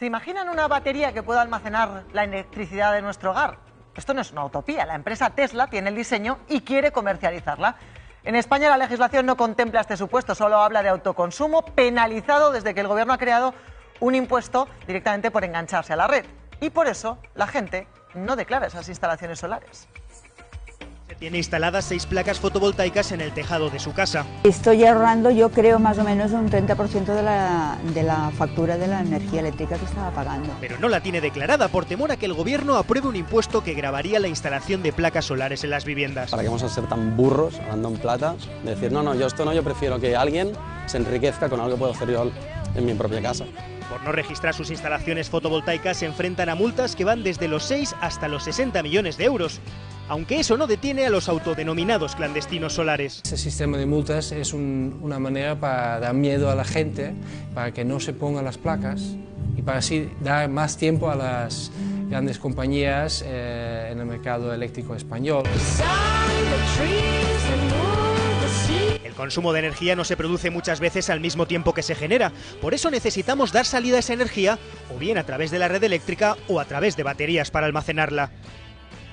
¿Se imaginan una batería que pueda almacenar la electricidad de nuestro hogar? Esto no es una utopía. La empresa Tesla tiene el diseño y quiere comercializarla. En España la legislación no contempla este supuesto, solo habla de autoconsumo penalizado desde que el gobierno ha creado un impuesto directamente por engancharse a la red. Y por eso la gente no declara esas instalaciones solares. Tiene instaladas 6 placas fotovoltaicas en el tejado de su casa. Estoy ahorrando, yo creo, más o menos un 30% de la factura de la energía eléctrica que estaba pagando. Pero no la tiene declarada por temor a que el gobierno apruebe un impuesto que gravaría la instalación de placas solares en las viviendas. ¿Para qué vamos a ser tan burros, hablando en plata, de decir, no, yo esto no, yo prefiero que alguien se enriquezca con algo que puedo hacer yo en mi propia casa? Por no registrar sus instalaciones fotovoltaicas se enfrentan a multas que van desde los 6 hasta los 60 millones de euros. Aunque eso no detiene a los autodenominados clandestinos solares. Ese sistema de multas es una manera para dar miedo a la gente, para que no se pongan las placas y para así dar más tiempo a las grandes compañías en el mercado eléctrico español. El consumo de energía no se produce muchas veces al mismo tiempo que se genera. Por eso necesitamos dar salida a esa energía o bien a través de la red eléctrica o a través de baterías para almacenarla.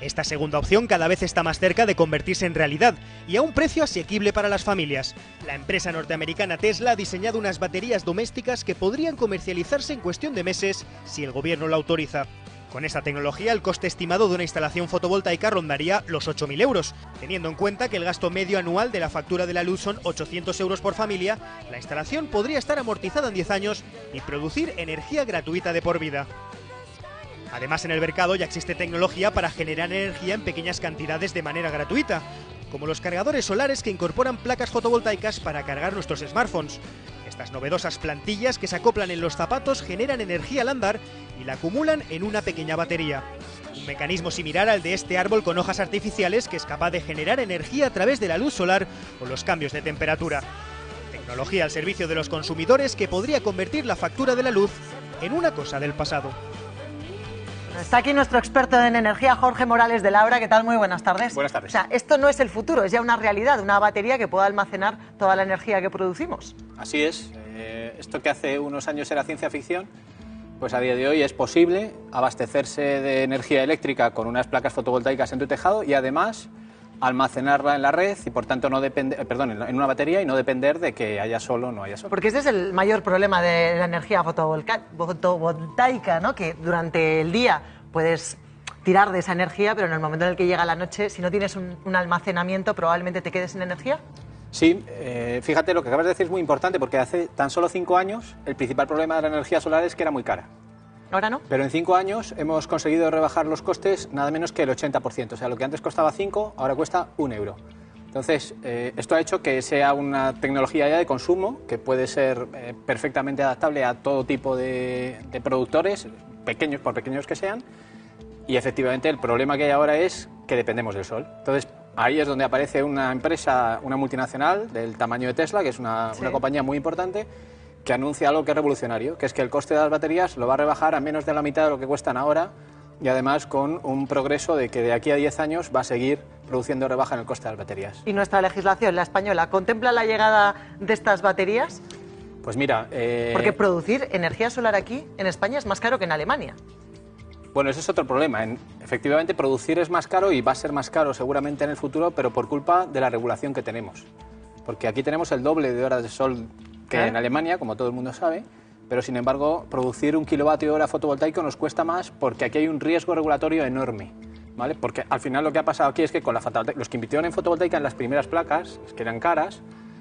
Esta segunda opción cada vez está más cerca de convertirse en realidad y a un precio asequible para las familias. La empresa norteamericana Tesla ha diseñado unas baterías domésticas que podrían comercializarse en cuestión de meses si el gobierno la autoriza. Con esta tecnología, el coste estimado de una instalación fotovoltaica rondaría los 8.000 euros. Teniendo en cuenta que el gasto medio anual de la factura de la luz son 800 euros por familia, la instalación podría estar amortizada en 10 años y producir energía gratuita de por vida. Además, en el mercado ya existe tecnología para generar energía en pequeñas cantidades de manera gratuita, como los cargadores solares que incorporan placas fotovoltaicas para cargar nuestros smartphones. Estas novedosas plantillas que se acoplan en los zapatos generan energía al andar y la acumulan en una pequeña batería. Un mecanismo similar al de este árbol con hojas artificiales que es capaz de generar energía a través de la luz solar o los cambios de temperatura. Tecnología al servicio de los consumidores que podría convertir la factura de la luz en una cosa del pasado. Está aquí nuestro experto en energía, Jorge Morales de Laura. ¿Qué tal? Muy buenas tardes. Buenas tardes. O sea, esto no es el futuro, es ya una realidad, una batería que pueda almacenar toda la energía que producimos. Así es. Esto que hace unos años era ciencia ficción, pues a día de hoy es posible abastecerse de energía eléctrica con unas placas fotovoltaicas en tu tejado y además almacenarla en la red y por tanto no depender, en una batería y no depender de que haya sol o no haya sol. Porque ese es el mayor problema de la energía fotovoltaica, ¿no? Que durante el día puedes tirar de esa energía, pero en el momento en el que llega la noche, si no tienes un almacenamiento, probablemente te quedes sin energía. Sí, fíjate, lo que acabas de decir es muy importante porque hace tan solo 5 años el principal problema de la energía solar es que era muy cara. ¿Ahora no? Pero en 5 años hemos conseguido rebajar los costes nada menos que el 80%. O sea, lo que antes costaba 5, ahora cuesta 1 euro. Entonces, esto ha hecho que sea una tecnología ya de consumo que puede ser perfectamente adaptable a todo tipo de productores, pequeños, por pequeños que sean. Y efectivamente el problema que hay ahora es que dependemos del sol. Entonces, ahí es donde aparece una empresa, una multinacional del tamaño de Tesla, que es una compañía muy importante, que anuncia algo que es revolucionario, que es que el coste de las baterías lo va a rebajar a menos de la mitad de lo que cuestan ahora y además con un progreso de que de aquí a 10 años va a seguir produciendo rebaja en el coste de las baterías. ¿Y nuestra legislación, la española, contempla la llegada de estas baterías? Pues mira... Porque producir energía solar aquí, en España, es más caro que en Alemania. Bueno, ese es otro problema. Efectivamente, producir es más caro y va a ser más caro seguramente en el futuro, pero por culpa de la regulación que tenemos. Porque aquí tenemos el doble de horas de sol que en Alemania, como todo el mundo sabe, pero sin embargo producir 1 kilovatio hora fotovoltaico nos cuesta más porque aquí hay un riesgo regulatorio enorme, ¿vale? Porque al final lo que ha pasado aquí es que con los que invirtieron en fotovoltaica en las primeras placas, que eran caras,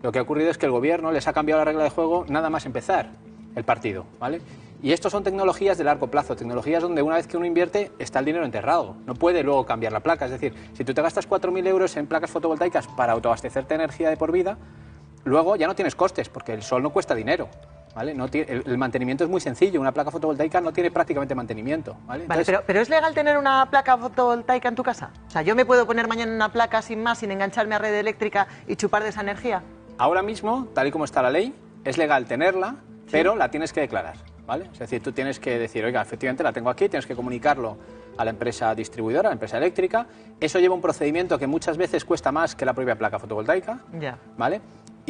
lo que ha ocurrido es que el gobierno les ha cambiado la regla de juego nada más empezar el partido, ¿vale? Y esto son tecnologías de largo plazo, tecnologías donde una vez que uno invierte está el dinero enterrado, no puede luego cambiar la placa, es decir, si tú te gastas 4.000 euros en placas fotovoltaicas para autoabastecerte de energía de por vida, luego ya no tienes costes, porque el sol no cuesta dinero, ¿vale? El mantenimiento es muy sencillo, una placa fotovoltaica no tiene prácticamente mantenimiento, ¿vale? Entonces, pero ¿es legal tener una placa fotovoltaica en tu casa? O sea, ¿yo me puedo poner mañana una placa sin más, sin engancharme a red eléctrica y chupar de esa energía? Ahora mismo, tal y como está la ley, es legal tenerla, pero la tienes que declarar, ¿vale? Es decir, tú tienes que decir, oiga, efectivamente la tengo aquí, tienes que comunicarlo a la empresa distribuidora, a la empresa eléctrica. Eso lleva un procedimiento que muchas veces cuesta más que la propia placa fotovoltaica, ¿vale?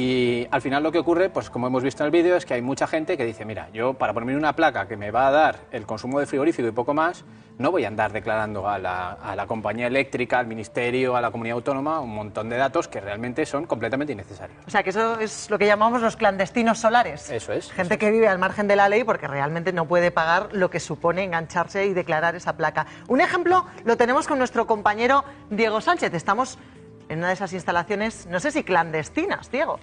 Y al final lo que ocurre, pues como hemos visto en el vídeo, es que hay mucha gente que dice, mira, yo para ponerme una placa que me va a dar el consumo de frigorífico y poco más, no voy a andar declarando a la compañía eléctrica, al ministerio, a la comunidad autónoma, un montón de datos que realmente son completamente innecesarios. O sea, que eso es lo que llamamos los clandestinos solares. Eso es. Gente que vive al margen de la ley porque realmente no puede pagar lo que supone engancharse y declarar esa placa. Un ejemplo lo tenemos con nuestro compañero Diego Sánchez. Estamos en una de esas instalaciones, no sé si clandestinas, Diego.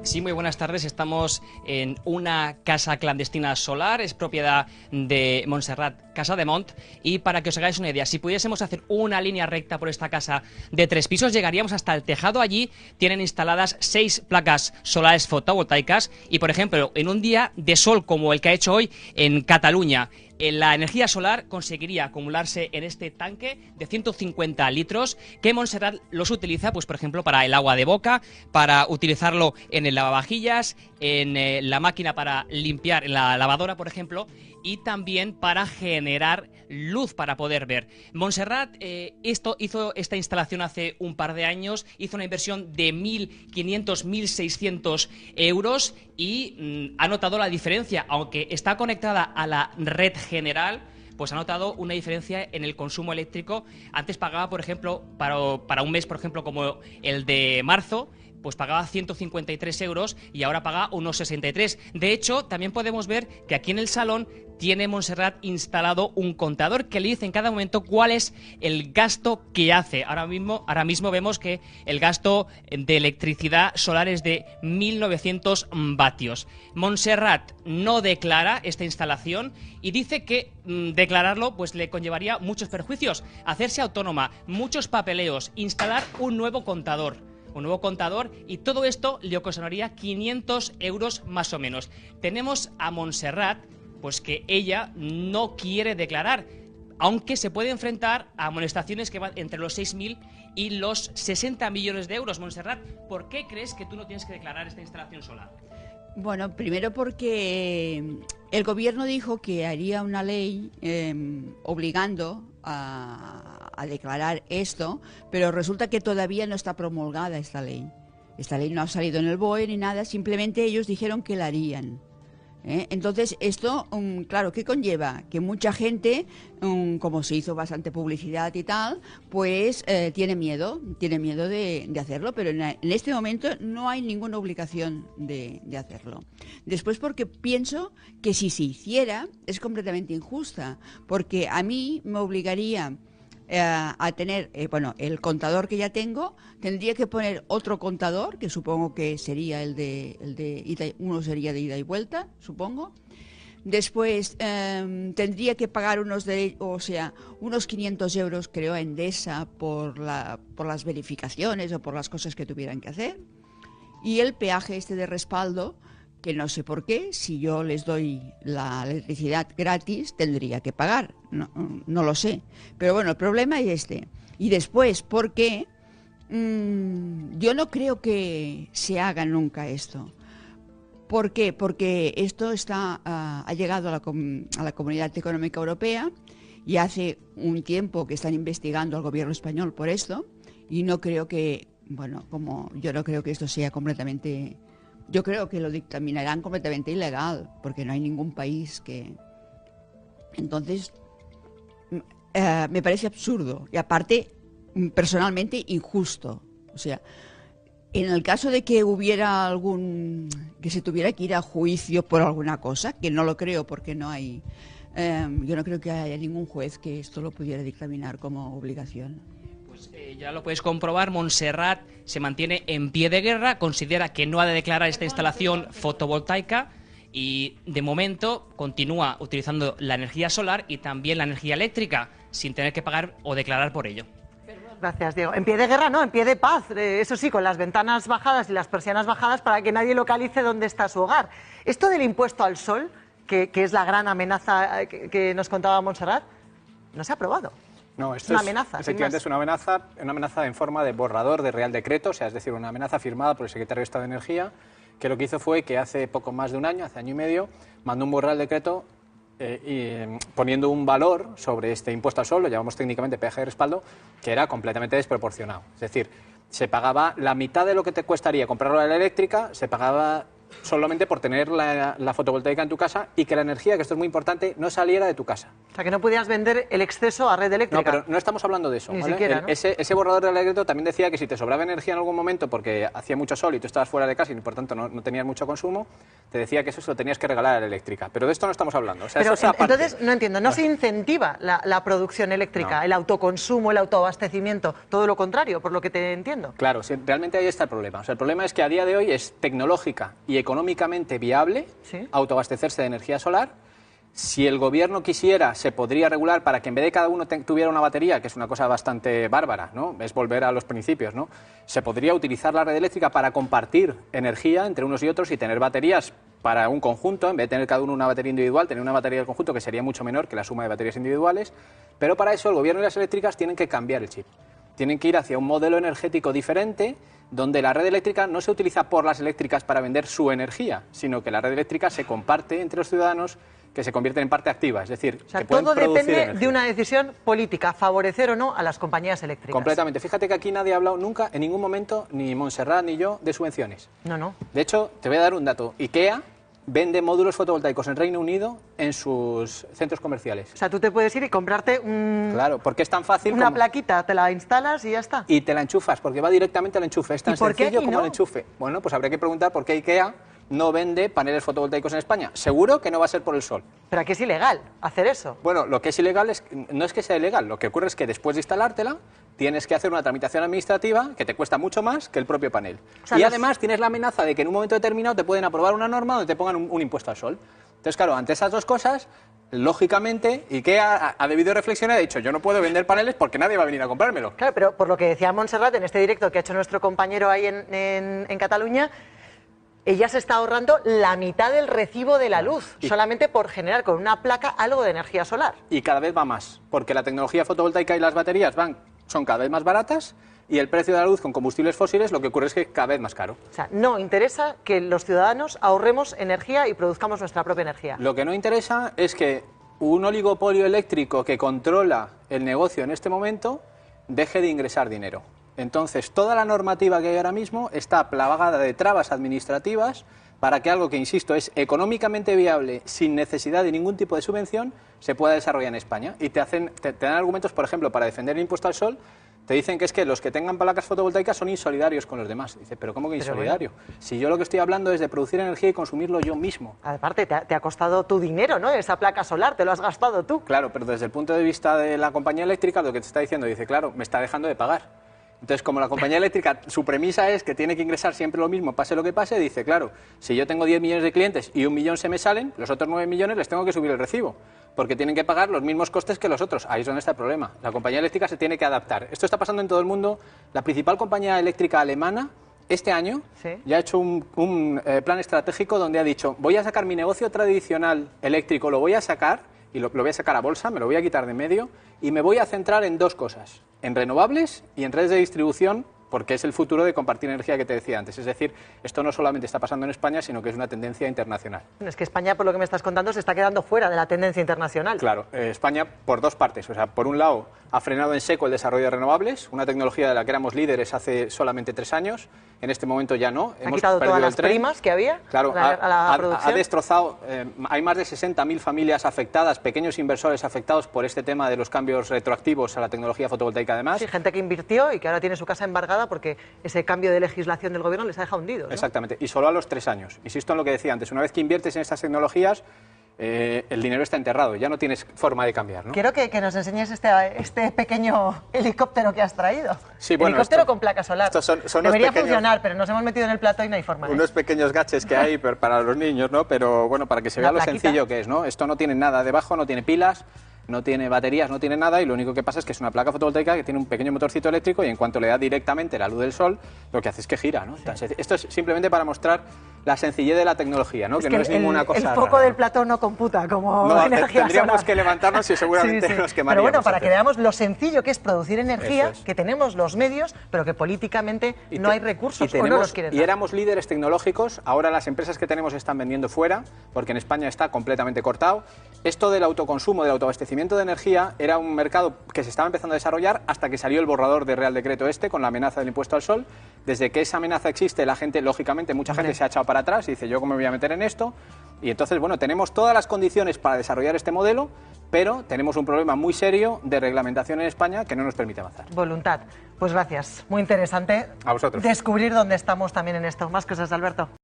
Sí, muy buenas tardes. Estamos en una casa clandestina solar, es propiedad de Montserrat Casademont. Y para que os hagáis una idea, si pudiésemos hacer una línea recta por esta casa de 3 pisos, llegaríamos hasta el tejado. Allí tienen instaladas 6 placas solares fotovoltaicas y, por ejemplo, en un día de sol como el que ha hecho hoy en Cataluña, la energía solar conseguiría acumularse en este tanque de 150 litros que Montserrat los utiliza, pues por ejemplo, para el agua de boca, para utilizarlo en el lavavajillas, en la máquina para limpiar, en la lavadora, por ejemplo, y también para generar luz para poder ver. Montserrat hizo esta instalación hace un par de años, hizo una inversión de 1.500, 1.600 euros y ha notado la diferencia, aunque está conectada a la red general, pues ha notado una diferencia en el consumo eléctrico. Antes pagaba, por ejemplo, para un mes, por ejemplo, como el de marzo, pues pagaba 153 euros y ahora paga unos 63. De hecho, también podemos ver que aquí en el salón tiene Montserrat instalado un contador que le dice en cada momento cuál es el gasto que hace. Ahora mismo vemos que el gasto de electricidad solar es de 1.900 vatios. Montserrat no declara esta instalación y dice que declararlo pues le conllevaría muchos perjuicios, hacerse autónoma, muchos papeleos, instalar un nuevo contador y todo esto le ocasionaría 500 euros más o menos. Tenemos a Montserrat, pues que ella no quiere declarar, aunque se puede enfrentar a amonestaciones que van entre los 6.000 y los 60 millones de euros. Montserrat, ¿por qué crees que tú no tienes que declarar esta instalación solar? Bueno, primero porque el gobierno dijo que haría una ley obligando a declarar esto, pero resulta que todavía no está promulgada esta ley. Esta ley no ha salido en el BOE ni nada, simplemente ellos dijeron que la harían. Entonces, esto, claro, ¿qué conlleva? Que mucha gente, como se hizo bastante publicidad y tal, pues tiene miedo de hacerlo, pero en este momento no hay ninguna obligación de hacerlo. Después, porque pienso que si se hiciera, es completamente injusta, porque a mí me obligaría a tener, el contador que ya tengo, tendría que poner otro contador, que supongo que sería el de ida, uno sería de ida y vuelta, supongo. Después tendría que pagar unos 500 euros, creo, a Endesa por las verificaciones o por las cosas que tuvieran que hacer. Y el peaje este de respaldo, que no sé por qué, si yo les doy la electricidad gratis, tendría que pagar. No lo sé. Pero bueno, el problema es este. Y después, ¿por qué? Yo no creo que se haga nunca esto. ¿Por qué? Porque esto ha llegado a la Comunidad Económica Europea y hace un tiempo que están investigando al gobierno español por esto, y no creo que, yo no creo que esto sea completamente... Yo creo que lo dictaminarán completamente ilegal, porque no hay ningún país que... Entonces, me parece absurdo y aparte, personalmente, injusto. O sea, en el caso de que hubiera que se tuviera que ir a juicio por alguna cosa, que no lo creo porque no hay... yo no creo que haya ningún juez que esto lo pudiera dictaminar como obligación. Ya lo puedes comprobar, Montserrat se mantiene en pie de guerra, considera que no ha de declarar esta instalación fotovoltaica y de momento continúa utilizando la energía solar y también la energía eléctrica sin tener que pagar o declarar por ello. Gracias, Diego. En pie de guerra, no, en pie de paz. Eso sí, con las ventanas bajadas y las persianas bajadas para que nadie localice dónde está su hogar. Esto del impuesto al sol, que es la gran amenaza que nos contaba Montserrat, no se ha aprobado. No, esto es una amenaza. Efectivamente, es una amenaza en forma de borrador de Real Decreto, o sea, es decir, una amenaza firmada por el secretario de Estado de Energía, que lo que hizo fue que hace poco más de un año, hace año y medio, mandó un Real Decreto poniendo un valor sobre este impuesto al sol, lo llamamos técnicamente peaje de respaldo, que era completamente desproporcionado. Es decir, se pagaba la mitad de lo que te costaría comprarlo a la eléctrica, se pagaba solamente por tener la fotovoltaica en tu casa y que la energía, que esto es muy importante, no saliera de tu casa. O sea, que no pudieras vender el exceso a red eléctrica. No, pero no estamos hablando de eso. Ni ¿vale? siquiera, ¿no? Ese borrador del decreto también decía que si te sobraba energía en algún momento porque hacía mucho sol y tú estabas fuera de casa y por tanto no tenías mucho consumo, te decía que eso se lo tenías que regalar a la eléctrica. Pero de esto no estamos hablando. O sea, pero eso es aparte. entonces, no entiendo, ¿no se incentiva la producción eléctrica, No. el autoconsumo, el autoabastecimiento? Todo lo contrario, por lo que te entiendo. Claro, sí, realmente ahí está el problema. O sea, el problema es que a día de hoy es tecnológica y económicamente viable Sí. autoabastecerse de energía solar. Si el gobierno quisiera, se podría regular para que en vez de cada uno tuviera una batería, que es una cosa bastante bárbara, ¿no? Es volver a los principios, ¿no? Se podría utilizar la red eléctrica para compartir energía entre unos y otros y tener baterías para un conjunto, en vez de tener cada uno una batería individual, tener una batería del conjunto que sería mucho menor que la suma de baterías individuales. Pero para eso el gobierno y las eléctricas tienen que cambiar el chip. Tienen que ir hacia un modelo energético diferente, donde la red eléctrica no se utiliza por las eléctricas para vender su energía, sino que la red eléctrica se comparte entre los ciudadanos, que se convierten en parte activa, es decir, O sea, que pueden todo producir depende energía. de una decisión política, favorecer o no a las compañías eléctricas. Completamente. Fíjate que aquí nadie ha hablado nunca, en ningún momento, ni Montserrat ni yo, de subvenciones. No. De hecho, te voy a dar un dato. IKEA vende módulos fotovoltaicos en Reino Unido en sus centros comerciales. O sea, tú te puedes ir y comprarte Claro, porque es tan fácil una como... plaquita, te la instalas y ya está. Y te la enchufas, porque va directamente al enchufe. Es tan ¿Y por qué sencillo aquí como no? el enchufe. Bueno, pues habría que preguntar por qué IKEA no vende paneles fotovoltaicos en España. Seguro que no va a ser por el sol. Pero aquí es ilegal hacer eso. Bueno, lo que es ilegal no es que sea ilegal. Lo que ocurre es que después de instalártela, tienes que hacer una tramitación administrativa que te cuesta mucho más que el propio panel. O sea, y los- además tienes la amenaza de que en un momento determinado te pueden aprobar una norma donde te pongan un impuesto al sol. Entonces, claro, ante esas dos cosas, lógicamente, IKEA ha debido reflexionar y ha dicho, yo no puedo vender paneles porque nadie va a venir a comprármelo. Claro, pero por lo que decía Montserrat en este directo que ha hecho nuestro compañero ahí en Cataluña, ella se está ahorrando la mitad del recibo de la luz, Y- solamente por generar con una placa algo de energía solar. Y cada vez va más, porque la tecnología fotovoltaica y las baterías son cada vez más baratas y el precio de la luz con combustibles fósiles lo que ocurre es que es cada vez más caro. O sea, no interesa que los ciudadanos ahorremos energía y produzcamos nuestra propia energía. Lo que no interesa es que un oligopolio eléctrico que controla el negocio en este momento deje de ingresar dinero. Entonces, toda la normativa que hay ahora mismo está plagada de trabas administrativas para que algo que, insisto, es económicamente viable, sin necesidad de ningún tipo de subvención, se pueda desarrollar en España. Y te dan argumentos, por ejemplo, para defender el impuesto al sol. Te dicen que es que los que tengan placas fotovoltaicas son insolidarios con los demás. Dice, pero ¿cómo que Pero insolidario? Si yo lo que estoy hablando es de producir energía y consumirlo yo mismo. Aparte, te ha costado tu dinero, ¿no? Esa placa solar, te lo has gastado tú. Claro, pero desde el punto de vista de la compañía eléctrica, lo que te está diciendo, dice, claro, me está dejando de pagar. Entonces, como la compañía eléctrica, su premisa es que tiene que ingresar siempre lo mismo, pase lo que pase, dice, claro, si yo tengo 10 millones de clientes y 1 millón se me salen, los otros 9 millones les tengo que subir el recibo, porque tienen que pagar los mismos costes que los otros. Ahí es donde está el problema. La compañía eléctrica se tiene que adaptar. Esto está pasando en todo el mundo. La principal compañía eléctrica alemana, este año, Sí. ya ha hecho un plan estratégico donde ha dicho, voy a sacar mi negocio tradicional eléctrico, lo voy a sacar, y lo voy a sacar a bolsa, me lo voy a quitar de medio, y me voy a centrar en dos cosas, en renovables y en redes de distribución, porque es el futuro de compartir energía que te decía antes. Es decir, esto no solamente está pasando en España, sino que es una tendencia internacional. Es que España, por lo que me estás contando, se está quedando fuera de la tendencia internacional. Claro, España por dos partes. O sea, por un lado, ha frenado en seco el desarrollo de renovables, una tecnología de la que éramos líderes hace solamente 3 años. En este momento ya no. Ha quitado todas las primas que había Claro, a la ha producción. destrozado. Hay más de 60.000 familias afectadas, pequeños inversores afectados por este tema de los cambios retroactivos a la tecnología fotovoltaica, además. Sí, gente que invirtió y que ahora tiene su casa embargada porque ese cambio de legislación del gobierno les ha dejado hundidos, ¿no? Exactamente, y solo a los 3 años. Insisto en lo que decía antes, una vez que inviertes en estas tecnologías, el dinero está enterrado, ya no tienes forma de cambiar, ¿no? Quiero que nos enseñes este pequeño helicóptero que has traído. Sí, bueno, helicóptero esto- con placa solar. estos son unos Debería pequeños- funcionar, pero nos hemos metido en el plato y no hay forma. Unos pequeños gadgets que hay para los niños, ¿no? Pero bueno, para que se Una vea lo plaquita. sencillo que es, ¿no? Esto no tiene nada debajo, no tiene pilas, no tiene baterías, no tiene nada, y lo único que pasa es que es una placa fotovoltaica que tiene un pequeño motorcito eléctrico y en cuanto le da directamente la luz del sol, lo que hace es que gira, ¿no? Esto es simplemente para mostrar la sencillez de la tecnología, ¿no? Que no es ninguna cosa El foco rara. del plato no computa como No, energía tendríamos solar. que levantarnos y seguramente nos Pero quemaríamos bueno, para antes. que veamos lo sencillo que es producir energía, Eso es. que tenemos los medios, pero que políticamente Y no te- hay recursos y o no los quieren y dar. éramos líderes tecnológicos, ahora las empresas que tenemos están vendiendo fuera, porque en España está completamente cortado. esto del autoconsumo, del autoabastecimiento de energía, era un mercado que se estaba empezando a desarrollar hasta que salió el borrador del Real Decreto con la amenaza del impuesto al sol. Desde que esa amenaza existe, la gente, lógicamente, mucha gente se ha echado para atrás y dice, ¿yo cómo me voy a meter en esto? Y entonces, bueno, tenemos todas las condiciones para desarrollar este modelo, pero tenemos un problema muy serio de reglamentación en España que no nos permite avanzar. Voluntad. Pues gracias. Muy interesante. A vosotros. Descubrir dónde estamos también en esto. Más cosas, Alberto.